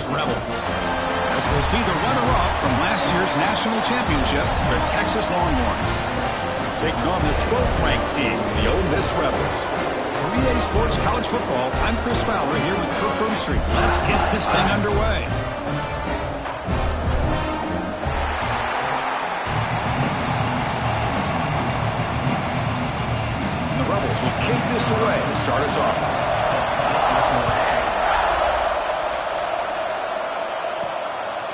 Miss Rebels. As we'll see the runner-up from last year's national championship, the Texas Longhorns. Taking on the 12th ranked team, the Ole Miss Rebels. For EA Sports College Football, I'm Chris Fowler here with Kirk Street. Let's get this thing underway. And the Rebels will kick this away to start us off.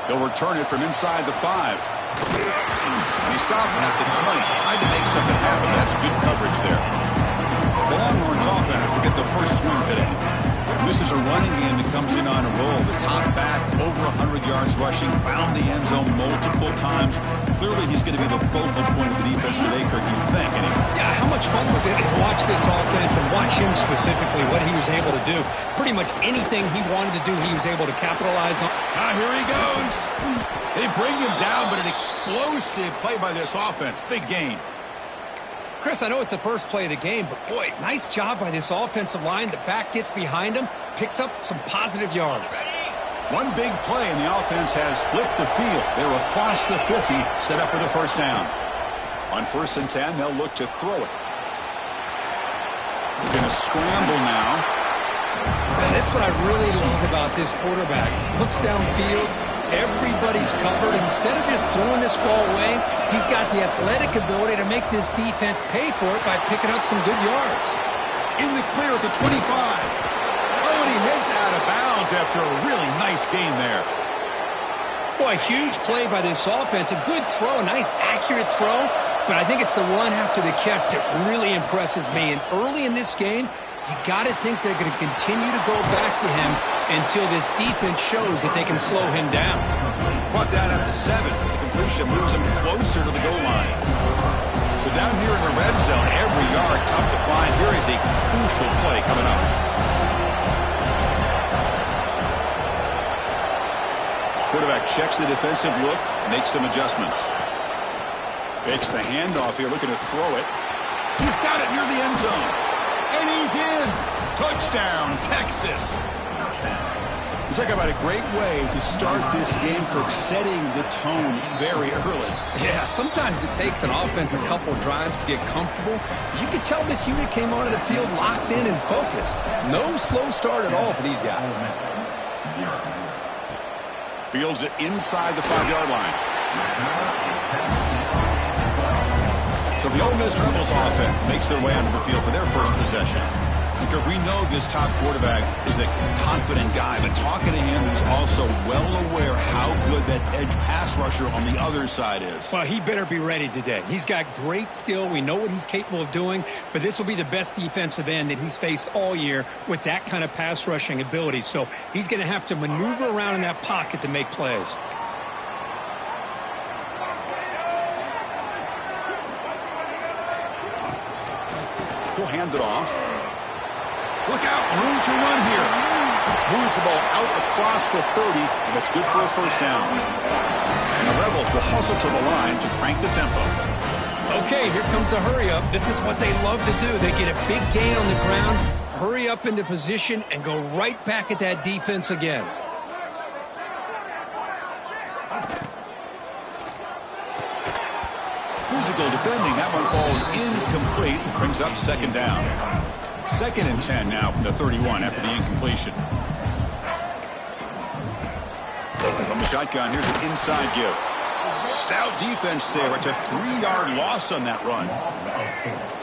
They'll return it from inside the 5. And he stopped at the 20. Tried to make something happen. That's good coverage there. The Longhorns offense will get the first swing today. This is a running game that comes in on a roll. The top back, over 100 yards rushing, found the end zone multiple times. Clearly, he's going to be the focal point of the defense today, Kirk, you think, anyway. Yeah, how much fun was it to watch this offense and watch him specifically, what he was able to do. Pretty much anything he wanted to do, he was able to capitalize on. Here he goes. They bring him down, but an explosive play by this offense. Big gain. Chris, I know it's the first play of the game, but boy, nice job by this offensive line. The back gets behind him, picks up some positive yards. One big play, and the offense has flipped the field. They're across the 50, set up for the first down. On 1st and 10, they'll look to throw it. They're going to scramble now. Man, that's what I really love about this quarterback. Looks downfield. Everybody's covered. Instead of just throwing this ball away, he's got the athletic ability to make this defense pay for it by picking up some good yards. In the clear at the 25. Oh, and he heads out of bounds after a really nice game there. Boy, a huge play by this offense. A good throw, a nice accurate throw. But I think it's the run after the catch that really impresses me. And early in this game, you got to think they're going to continue to go back to him until this defense shows that they can slow him down. Brought down at the 7. The completion moves him closer to the goal line. So down here in the red zone, every yard tough to find. Here is a crucial play coming up. Quarterback checks the defensive look, makes some adjustments. Fakes the handoff here, looking to throw it. He's got it near the end zone. And he's in. Touchdown, Texas. Talk about a great way to start this game, Kirk, setting the tone very early. Yeah, sometimes it takes an offense a couple drives to get comfortable. You could tell this unit came onto the field locked in and focused. No slow start at all for these guys. Fields it inside the 5-yard line. So the Ole Miss Rebels offense makes their way onto the field for their first possession. Because we know this top quarterback is a confident guy, but talking to him, he's also well aware how good that edge pass rusher on the other side is. Well, he better be ready today. He's got great skill. We know what he's capable of doing, but this will be the best defensive end that he's faced all year with that kind of pass rushing ability. So he's going to have to maneuver around in that pocket to make plays. He'll hand it off. Look out, room to run here. Moves the ball out across the 30, and that's good for a first down. And the Rebels will hustle to the line to crank the tempo. Okay, here comes the hurry up. This is what they love to do. They get a big gain on the ground, hurry up into position, and go right back at that defense again. Physical defending. That one falls incomplete. Brings up second down. 2nd and 10 now from the 31 after the incompletion. From the shotgun, here's an inside give. Stout defense there. It's a 3-yard loss on that run.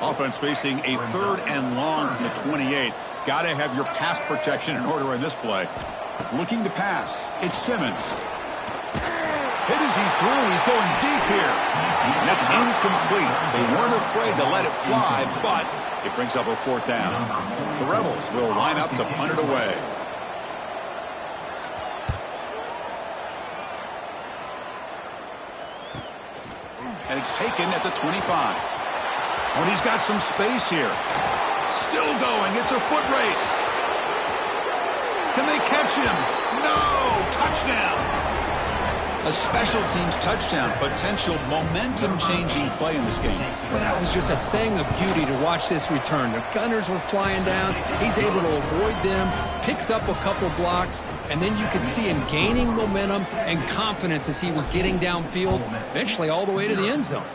Offense facing a 3rd and long from the 28. Got to have your pass protection in order in this play. Looking to pass. It's Simmons. Hit as he threw. He's going deep here. And that's incomplete. They weren't afraid to let it fly, but it brings up a 4th down. The Rebels will line up to punt it away. And it's taken at the 25. Oh, and he's got some space here. Still going. It's a foot race. Can they catch him? No! Touchdown. A special teams touchdown, potential momentum-changing play in this game. Well, that was just a thing of beauty to watch this return. The gunners were flying down. He's able to avoid them, picks up a couple blocks, and then you could see him gaining momentum and confidence as he was getting downfield, eventually all the way to the end zone.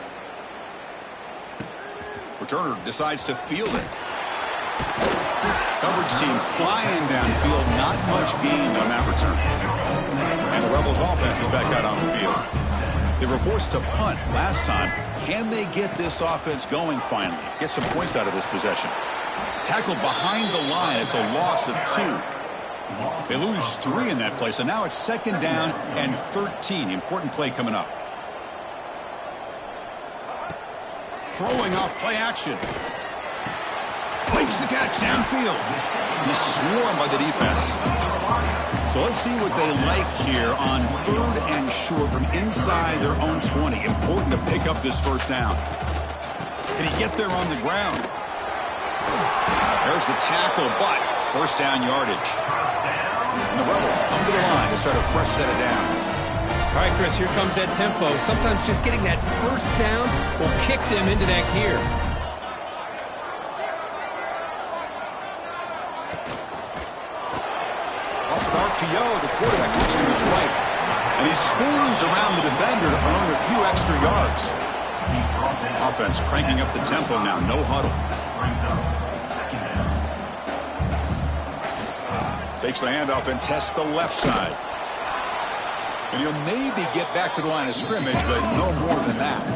Returner decides to field it. Coverage team flying downfield, not much gained on that return. And the Rebels offense is back out on the field. They were forced to punt last time. Can they get this offense going finally? Get some points out of this possession. Tackled behind the line. It's a loss of 2. They lose 3 in that play, so now it's 2nd down and 13. Important play coming up. Throwing off play action. Makes the catch downfield. He's swarmed by the defense. So let's see what they like here on 3rd and short from inside their own 20. Important to pick up this first down. Can he get there on the ground? There's the tackle, but first down yardage. And the Rebels come to the line to start a fresh set of downs. All right, Chris, here comes that tempo. Sometimes just getting that first down will kick them into that gear. Off an RPO, the quarterback looks to his right. And he spins around the defender to earn a few extra yards. Offense cranking up the tempo now, no huddle. Takes the handoff and tests the left side. And he'll maybe get back to the line of scrimmage, but no more than that.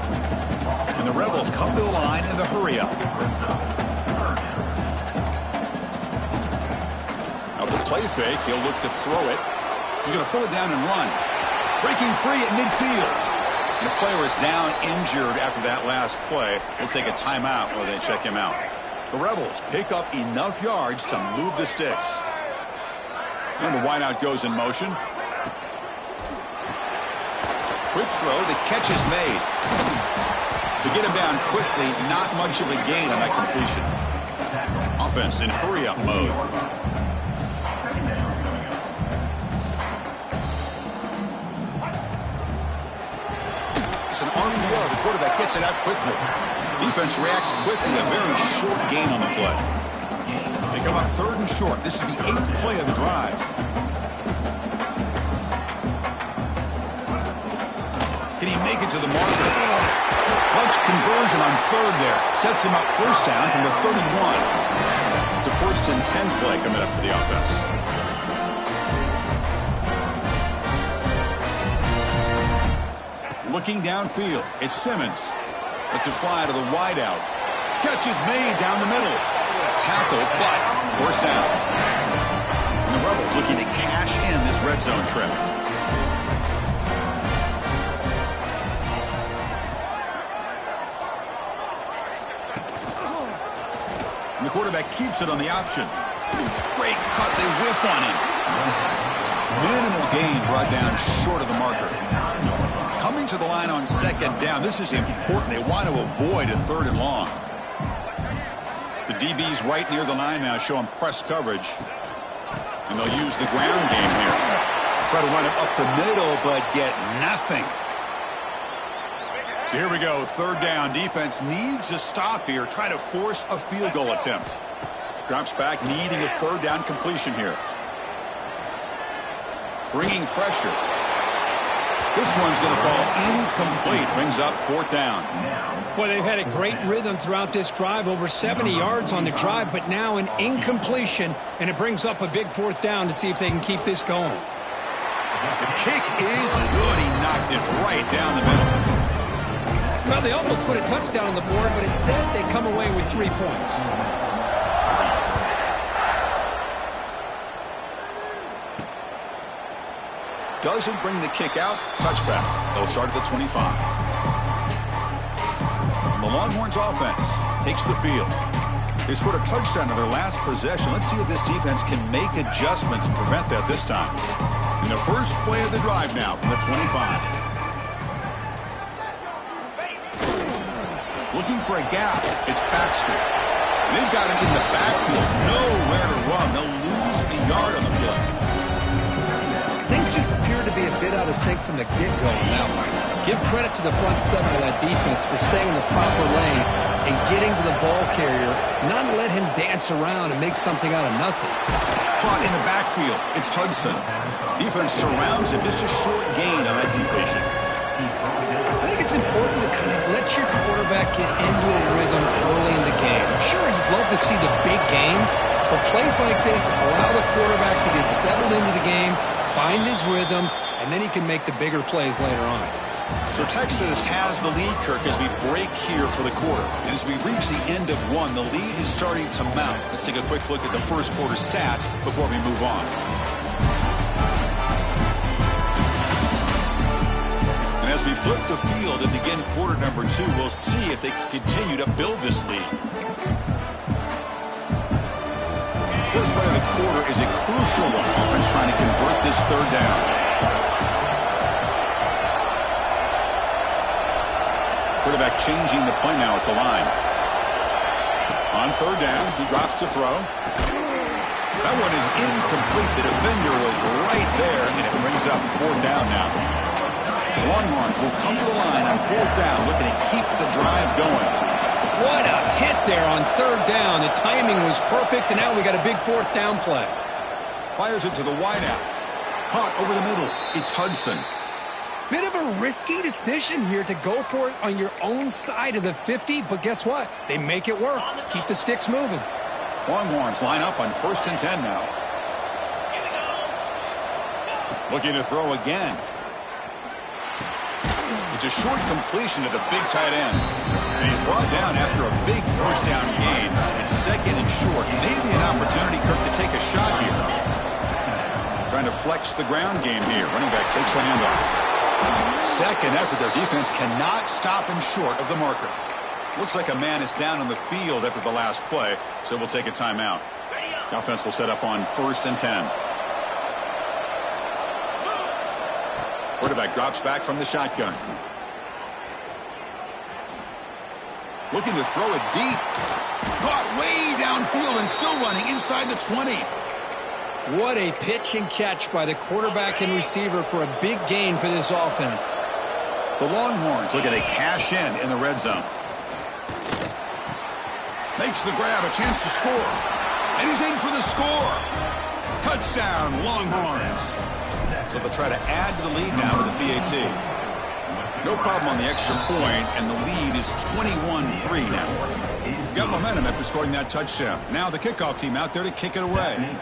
And the Rebels come to the line in the hurry up. Now the play fake, he'll look to throw it. He's going to pull it down and run. Breaking free at midfield. And the player is down injured after that last play. We'll take a timeout while they check him out. The Rebels pick up enough yards to move the sticks. And the wideout goes in motion. Quick throw, the catch is made. To get him down quickly, not much of a gain on that completion. Offense in hurry-up mode. It's an RPO. The quarterback gets it out quickly. Defense reacts quickly. A very short gain on the play. They come up 3rd and short. This is the 8th play of the drive. Can he make it to the marker? Clutch conversion on 3rd there. Sets him up first down from the 31. It's a 1st and 10 play coming up for the offense. Looking downfield. It's Simmons. Lets it fly to the wideout. Catch is made down the middle. Tackle, but first down. And the Rebels looking to cash in this red zone trip. And the quarterback keeps it on the option. Great cut. They whiff on him. Minimal gain brought down short of the marker. Coming to the line on 2nd down. This is important. They want to avoid a 3rd and long. The DB's right near the line now, showing press coverage. And they'll use the ground game here. Try to run it up the middle, but get nothing. So here we go, 3rd down. Defense needs a stop here. Try to force a field goal attempt. Drops back, needing a 3rd down completion here. Bringing pressure. This one's going to fall incomplete. Brings up 4th down. Well, they've had a great rhythm throughout this drive. Over 70 yards on the drive, but now an incompletion. And it brings up a big 4th down to see if they can keep this going. The kick is good. He knocked it right down the middle. Well, they almost put a touchdown on the board, but instead they come away with 3 points. Doesn't bring the kick out. Touchback. They'll start at the 25. The Longhorns offense takes the field. They scored a touchdown in their last possession. Let's see if this defense can make adjustments and prevent that this time. In the first play of the drive now from the 25. Looking for a gap. It's Baxter. They've got him in the backfield. Nowhere to run. They'll lose a yard on the play. Things just appear to be a bit out of of sync from the get-go on that one. Give credit to the front seven of that defense for staying in the proper lanes and getting to the ball carrier, not let him dance around and make something out of nothing. Caught in the backfield. It's Hudson. Defense surrounds him. Just a short gain on that completion. I think it's important to kind of let your quarterback get into a rhythm early in the game. Sure, you'd love to see the big gains, but plays like this allow the quarterback to get settled into the game, find his rhythm, and then he can make the bigger plays later on. So Texas has the lead, Kirk, as we break here for the quarter. And as we reach the end of one, the lead is starting to mount. Let's take a quick look at the first quarter stats before we move on. And as we flip the field and begin quarter number 2, we'll see if they can continue to build this lead. First play of the quarter is a crucial one. Offense trying to convert this third down. Quarterback changing the play now at the line. On third down, he drops to throw. That one is incomplete. The defender was right there, and it brings up fourth down now. Longhorns will come to the line on fourth down, looking to keep the drive going. What a hit there on third down. The timing was perfect, and now we got a big fourth down play. Fires it to the wideout. Caught over the middle. It's Hudson. Bit of a risky decision here to go for it on your own side of the 50, but guess what? They make it work. Keep the sticks moving. Longhorns line up on 1st and 10 now. Looking to throw again. It's a short completion to the big tight end. And he's brought down after a big first down gain. It's second and short. Maybe an opportunity, Kirk, to take a shot here. Trying to flex the ground game here. Running back takes the handoff. Second after their defense cannot stop him short of the marker. Looks like a man is down on the field after the last play, so we'll take a timeout. The offense will set up on 1st and 10. Quarterback drops back from the shotgun. Looking to throw it deep. Caught way downfield and still running inside the 20. What a pitch and catch by the quarterback and receiver for a big gain for this offense. The Longhorns looking to cash in the red zone. Makes the grab, a chance to score. And he's in for the score. Touchdown, Longhorns. So they'll try to add to the lead now with a PAT. No problem on the extra point, and the lead is 21-3 now. Got momentum after scoring that touchdown. Now the kickoff team out there to kick it away.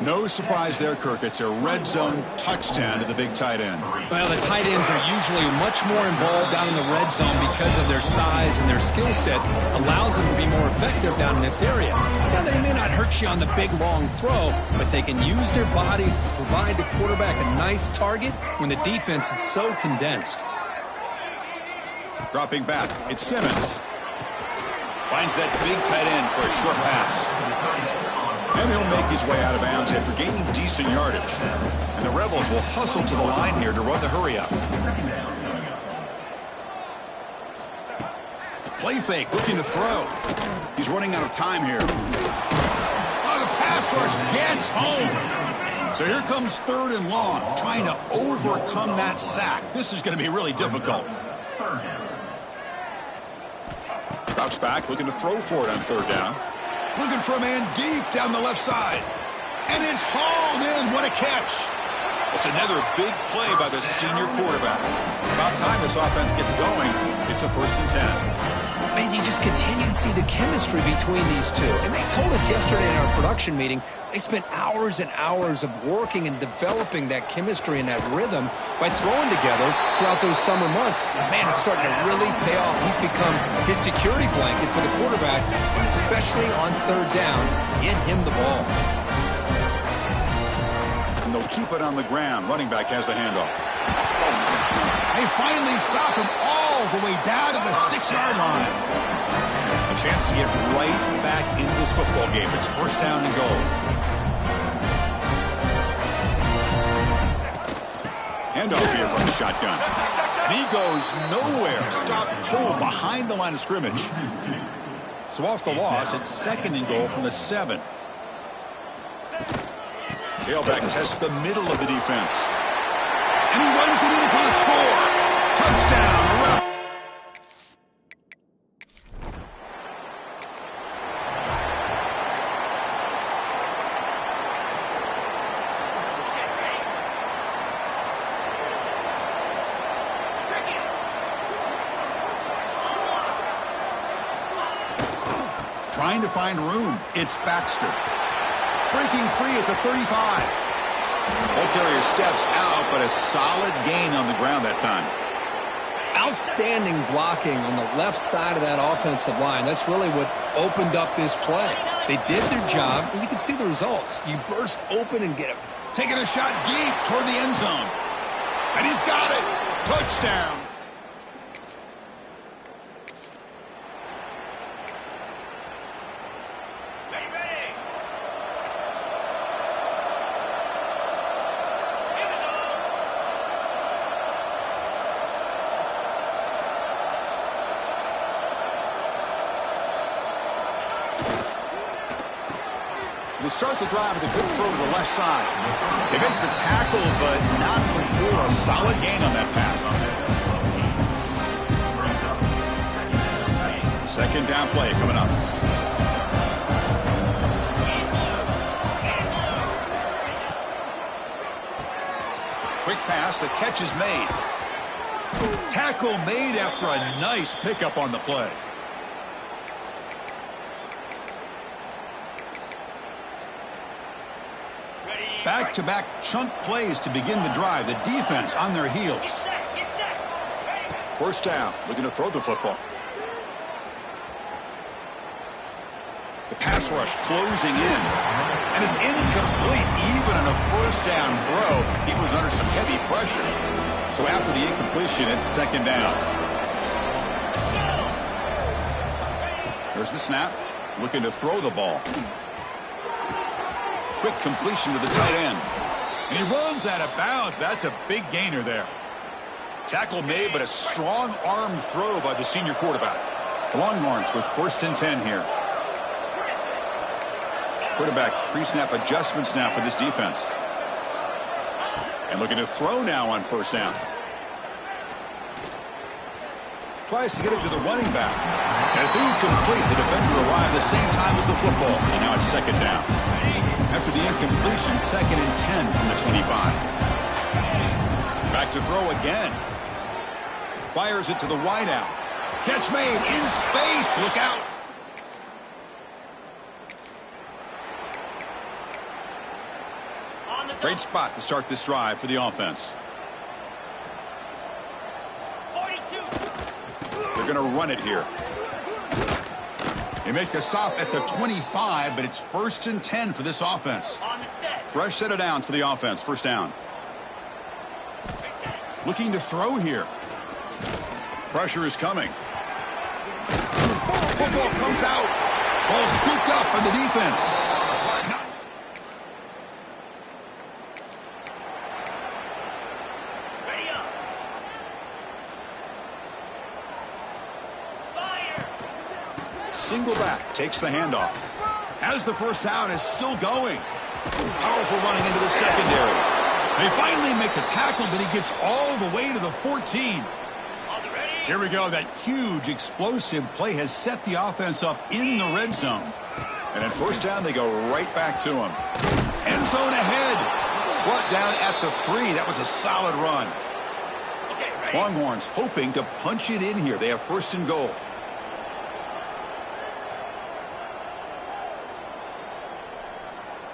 No surprise there, Kirk. It's a red zone touchdown to the big tight end. Well, the tight ends are usually much more involved down in the red zone because of their size and their skill set allows them to be more effective down in this area. Now, they may not hurt you on the big, long throw, but they can use their bodies to provide the quarterback a nice target when the defense is so condensed. Dropping back, it's Simmons. Finds that big tight end for a short pass. And he'll make his way out of bounds after gaining decent yardage. And the Rebels will hustle to the line here to run the hurry-up. Play fake, looking to throw. He's running out of time here. Oh, the pass rush gets home. So here comes 3rd and long, trying to overcome that sack. This is going to be really difficult. Drops back, looking to throw for it on 3rd down. Looking for a man deep down the left side. And it's hauled in. What a catch. It's another big play by the senior quarterback. About time this offense gets going. It's a 1st and 10. Man, you just continue to see the chemistry between these two. And they told us yesterday in our production meeting, they spent hours and hours of working and developing that chemistry and that rhythm by throwing together throughout those summer months. And man, it's starting to really pay off. He's become his security blanket for the quarterback, especially on 3rd down. Get him the ball. And they'll keep it on the ground. Running back has the handoff. They finally stop him all the way down to the 6-yard line. A chance to get right back into this football game. It's 1st down and goal. Handoff here from the shotgun. And he goes nowhere. Stop pull behind the line of scrimmage. So off the loss, it's 2nd and goal from the 7. Tailback tests the middle of the defense. And he trying to find room. It's Baxter. Breaking free at the 35. Ball carrier steps out, but a solid gain on the ground that time. Outstanding blocking on the left side of that offensive line. That's really what opened up this play. They did their job, and you can see the results. You burst open and get it. Taking a shot deep toward the end zone. And he's got it. Touchdown. They start the drive with a good throw to the left side. They make the tackle, but not before a solid gain on that pass. Second down play coming up. Quick pass, the catch is made. Tackle made after a nice pickup on the play. Back-to-back chunk plays to begin the drive. The defense on their heels. First down, looking to throw the football. The pass rush closing in. And it's incomplete. Even on a first down throw, he was under some heavy pressure. So after the incompletion, it's second down. There's the snap. Looking to throw the ball. Quick completion to the tight end. And he runs out of bounds. That's a big gainer there. Tackle made, but a strong arm throw by the senior quarterback. Longhorns with first and 10 here. Quarterback pre-snap adjustments now for this defense. And looking to throw now on first down. Tries to get it to the running back. And it's incomplete. The defender arrived the same time as the football. And now it's second down. After the incompletion, second and 10 from the 25. Back to throw again. Fires it to the wideout. Catch made in space. Look out. Great spot to start this drive for the offense. 42. They're going to run it here. They make the stop at the 25, but it's first and 10 for this offense. On the set. Fresh set of downs for the offense. First down. Looking to throw here. Pressure is coming. Football comes out. Ball scooped up by the defense. Ready up. Spire. Single back takes the handoff. Has the first down, is still going. Powerful running into the secondary. They finally make the tackle, but he gets all the way to the 14. Here we go. That huge explosive play has set the offense up in the red zone. And at first down, they go right back to him. End zone ahead. Brought down at the 3. That was a solid run. Okay, ready. Longhorns hoping to punch it in here. They have first and goal.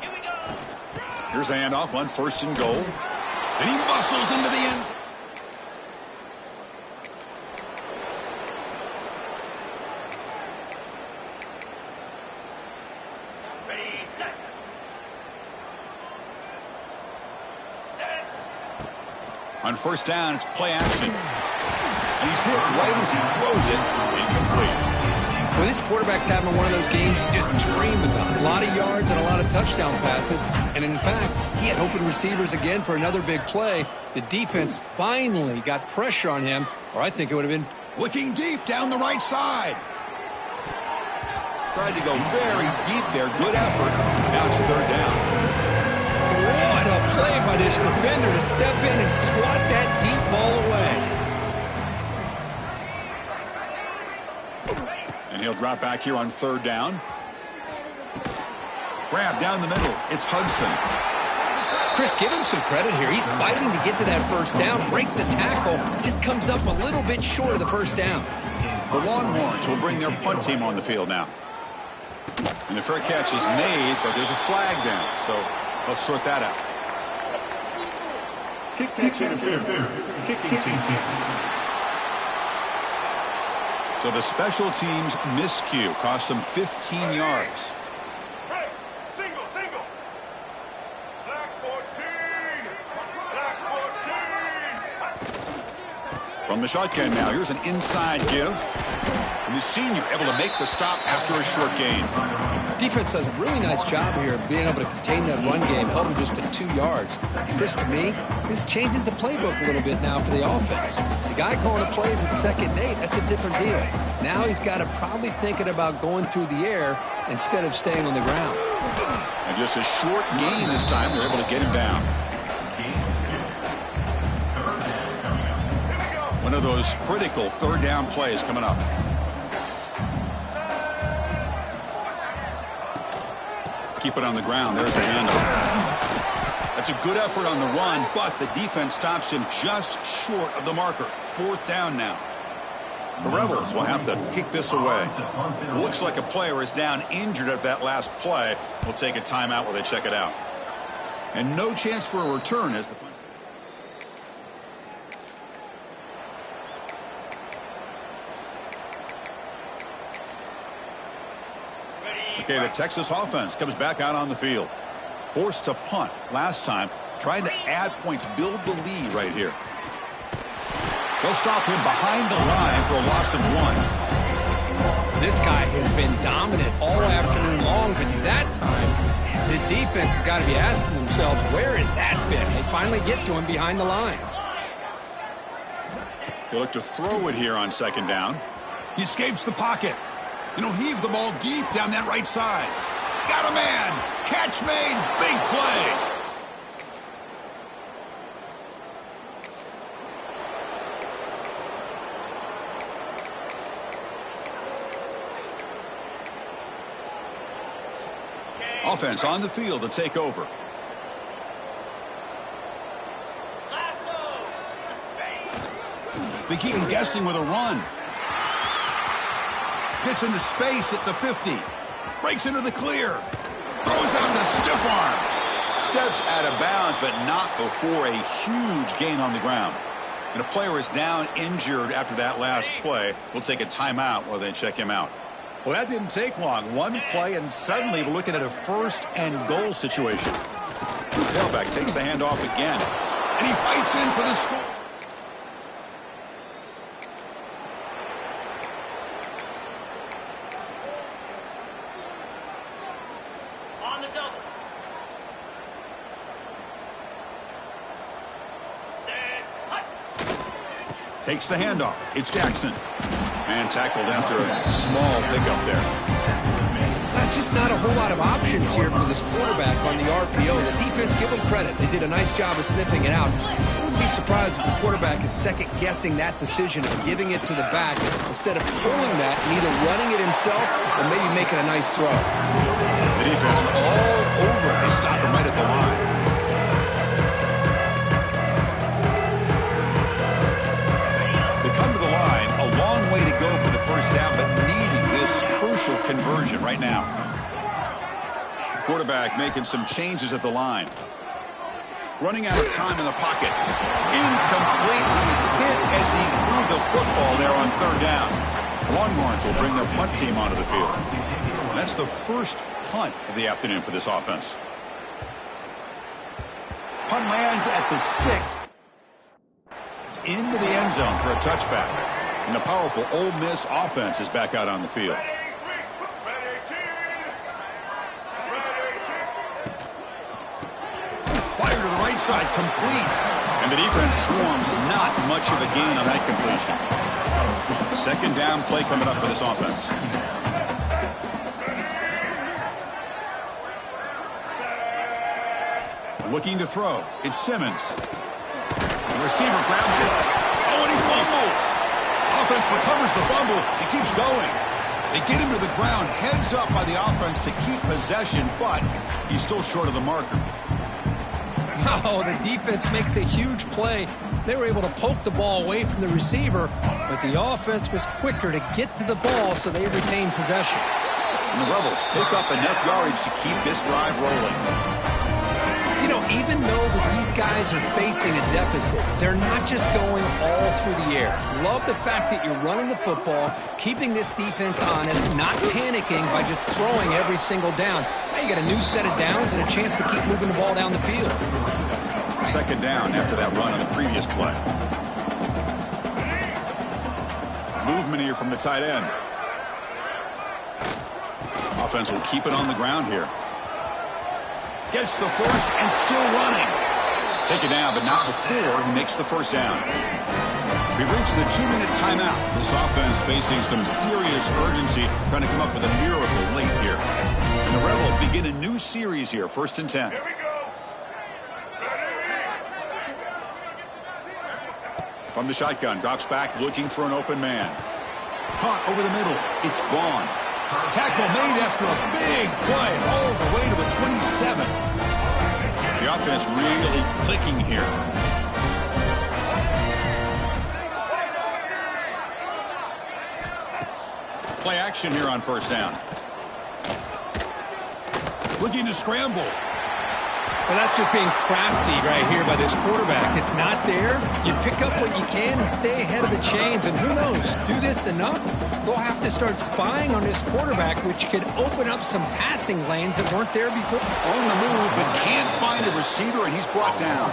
Here we go. Here's the handoff on first and goal. And he muscles into the end zone. Ready, set. Set. On first down, it's play action. And he's hit right as he throws it. Incomplete. Well, this quarterback's having one of those games you just dream about. A lot of yards and a lot of touchdown passes. And in fact, he had open receivers again for another big play. The defense finally got pressure on him, or I think it would have been. Looking deep down the right side. Tried to go very deep there. Good effort. Now it's third down. What a play by this defender to step in and swat that deep ball away. And he'll drop back here on third down. Grab down the middle. It's Hudson. Chris, give him some credit here. He's fighting to get to that first down, breaks the tackle, just comes up a little bit short of the first down. The Longhorns will bring their punt team on the field now. And the fair catch is made, but there's a flag down. So let's sort that out. Kick interference. Kicking team. So the special teams miscue cost them 15 yards. Break. Single. Black 14. Black 14. From the shotgun now, here's an inside give. And the senior able to make the stop after a short gain. Defense does a really nice job here of being able to contain that run game, held them just to 2 yards. Chris, to me, this changes the playbook a little bit now for the offense. The guy calling the plays at 2nd and 8, that's a different deal. Now he's got to probably thinking about going through the air instead of staying on the ground. And just a short gain this time, they're able to get him down. One of those critical 3rd down plays coming up. Keep it on the ground. There's the handoff. That's a good effort on the run, but the defense stops him just short of the marker. 4th down now. The Rebels will have to kick this away. Looks like a player is down injured at that last play. We'll take a timeout while they check it out. And no chance for a return as the punch. Okay, the Texas offense comes back out on the field. Forced to punt last time, trying to add points, build the lead right here. They'll stop him behind the line for a loss of 1. This guy has been dominant all afternoon long, but that time, the defense has got to be asking themselves, where has that been? They finally get to him behind the line. He'll look to throw it here on 2nd down. He escapes the pocket. And he'll heave the ball deep down that right side. Got a man. Catch made. Big play. Offense on the field to take over. They keep him guessing with a run. Gets into space at the 50. Breaks into the clear. Throws out the stiff arm. Steps out of bounds, but not before a huge gain on the ground. And a player is down injured after that last play. We'll take a timeout while they check him out. Well, that didn't take long. One play, and suddenly we're looking at a 1st and goal situation. The tailback takes the handoff again. And he fights in for the score. Takes the handoff. It's Jackson. And tackled after a small pickup there. That's just not a whole lot of options here for this quarterback on the RPO. The defense, give them credit. They did a nice job of sniffing it out. I wouldn't be surprised if the quarterback is second-guessing that decision of giving it to the back instead of pulling that and either running it himself or maybe making a nice throw. The defense all over. They stop him right at the line. Come to the line, a long way to go for the 1st down, but needing this crucial conversion right now. Quarterback making some changes at the line. Running out of time in the pocket. Incomplete. He was hit as he threw the football there on 3rd down. Longhorns will bring their punt team onto the field. And that's the 1st punt of the afternoon for this offense. Punt lands at the 6th. Into the end zone for a touchback. And the powerful Ole Miss offense is back out on the field. Fire to the right side, complete. And the defense swarms, not much of a gain on that completion. 2nd down play coming up for this offense. Looking to throw. It's Simmons. The receiver grabs it. Oh, and he fumbles. Offense recovers the fumble and keeps going. They get him to the ground, heads up by the offense to keep possession, but he's still short of the marker. Oh, the defense makes a huge play. They were able to poke the ball away from the receiver, but the offense was quicker to get to the ball, so they retained possession. And the Rebels pick up enough yardage to keep this drive rolling. You know, even though that these guys are facing a deficit, they're not just going all through the air. Love the fact that you're running the football, keeping this defense honest, not panicking by just throwing every single down. Now you got a new set of downs and a chance to keep moving the ball down the field. Second down after that run on the previous play. Movement here from the tight end. Offense will keep it on the ground here. Gets the first and still running. Taken down, but not before he makes the first down. We've reached the 2-minute timeout. This offense facing some serious urgency, trying to come up with a miracle late here. And the Rebels begin a new series here, 1st and 10. Here we go. From the shotgun, drops back looking for an open man. Caught over the middle. It's Vaughn. Tackle made after a big play all the way to the 27. The offense really clicking here. Play action here on 1st down. Looking to scramble. Well, that's just being crafty right here by this quarterback. It's not there. You pick up what you can and stay ahead of the chains. And who knows, do this enough, they'll have to start spying on this quarterback, which could open up some passing lanes that weren't there before. On the move, but can't find a receiver, and he's brought down.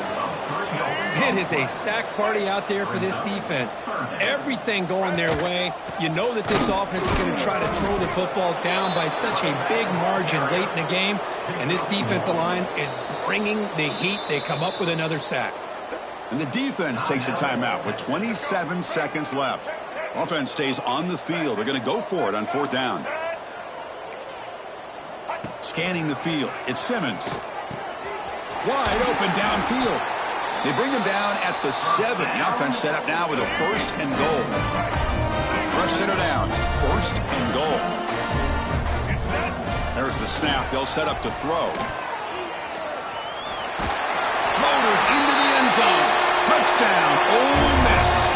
It is a sack party out there for this defense. Everything going their way. You know that this offense is going to try to throw the football down by such a big margin late in the game. And this defensive line is bringing the heat. They come up with another sack. And the defense takes a timeout with 27 seconds left. Offense stays on the field. They're going to go for it on 4th down. Scanning the field. It's Simmons. Wide open downfield. They bring him down at the 7. The offense set up now with a 1st and goal. Fresh set of downs. 1st and goal. There's the snap. They'll set up to throw. Motors into the end zone. Touchdown, Ole Miss.